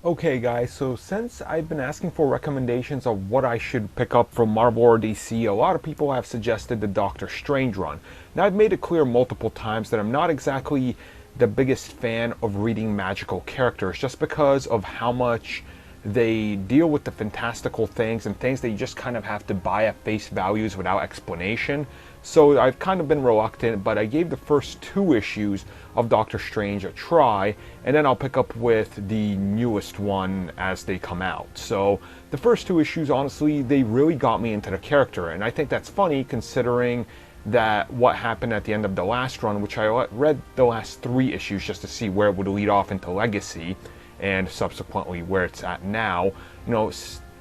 Okay guys, so since I've been asking for recommendations of what I should pick up from Marvel or DC, a lot of people have suggested the Doctor Strange run. Now I've made it clear multiple times that I'm not exactly the biggest fan of reading magical characters just because of how much they deal with the fantastical things and things that you just kind of have to buy at face values without explanation. So I've kind of been reluctant, but I gave the first two issues of Doctor Strange a try, and then I'll pick up with the newest one as they come out. So the first two issues, honestly, they really got me into the character, and I think that's funny considering that what happened at the end of the last run, which I read the last three issues just to see where it would lead off into Legacy, and subsequently where it's at now.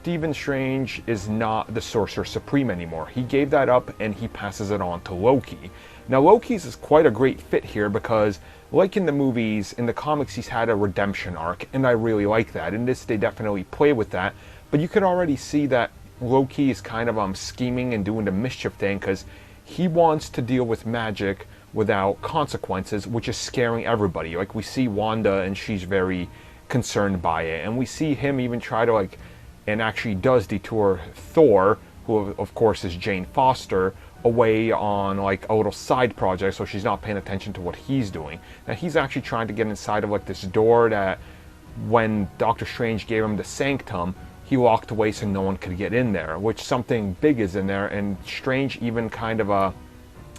Stephen Strange is not the Sorcerer Supreme anymore. He gave that up and he passes it on to Loki. Now Loki's is quite a great fit here because, like in the movies, in the comics he's had a redemption arc, and I really like that. In this they definitely play with that, but you can already see that Loki is kind of scheming and doing the mischief thing because he wants to deal with magic without consequences, which is scaring everybody. Like, we see Wanda and she's very concerned by it, and we see him even try to and actually does detour Thor, who of course is Jane Foster, away on a little side project, so she's not paying attention to what he's doing. Now he's actually trying to get inside of this door that when Doctor Strange gave him the sanctum, he locked away so no one could get in there, which something big is in there, and Strange even kind of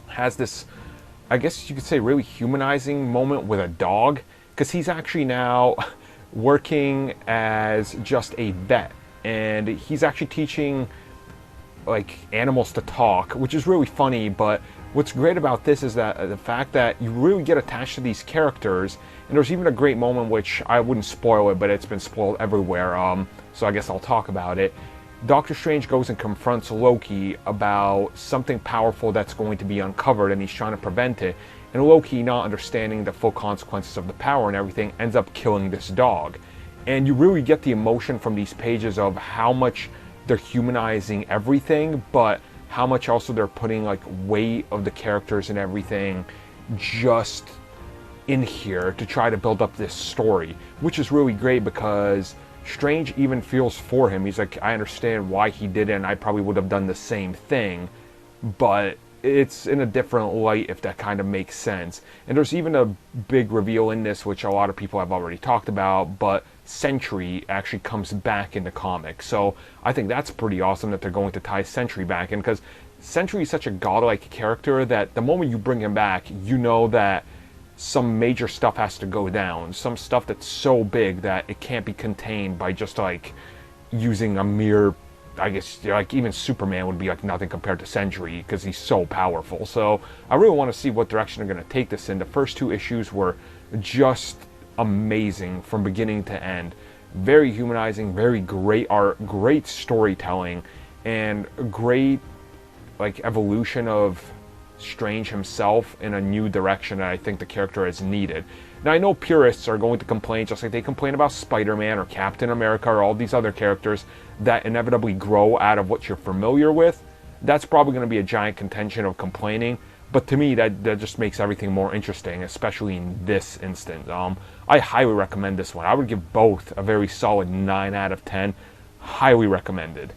has this, I guess you could say, really humanizing moment with a dog, because he's actually now working as just a vet, and he's actually teaching animals to talk, which is really funny. But what's great about this is that the fact that you really get attached to these characters, and there's even a great moment, which I wouldn't spoil it, but it's been spoiled everywhere, so I guess I'll talk about it. Doctor Strange goes and confronts Loki about something powerful that's going to be uncovered, and he's trying to prevent it, and Loki, not understanding the full consequences of the power and everything, ends up killing this dog. And you really get the emotion from these pages of how much they're humanizing everything, but how much also they're putting weight of the characters and everything just in here to try to build up this story, which is really great because Strange even feels for him. He's like, I understand why he did it, and I probably would have done the same thing, but it's in a different light, if that kind of makes sense. And there's even a big reveal in this, which a lot of people have already talked about, but Sentry actually comes back in the comic. So I think that's pretty awesome that they're going to tie Sentry back in, because Sentry is such a godlike character that the moment you bring him back, you know that some major stuff has to go down. Some stuff that's so big that it can't be contained by just using a mere, I guess, even Superman would be nothing compared to Sentry because he's so powerful. So I really want to see what direction they're going to take this in. The first two issues were just amazing from beginning to end. Very humanizing, very great art, great storytelling, and great evolution of Strange himself in a new direction that I think the character has needed. Now I know purists are going to complain, just like they complain about Spider-Man or Captain America or all these other characters that inevitably grow out of what you're familiar with. That's probably going to be a giant contention of complaining, but to me that just makes everything more interesting, especially in this instance. I highly recommend this one. I would give both a very solid 9 out of 10. Highly recommended.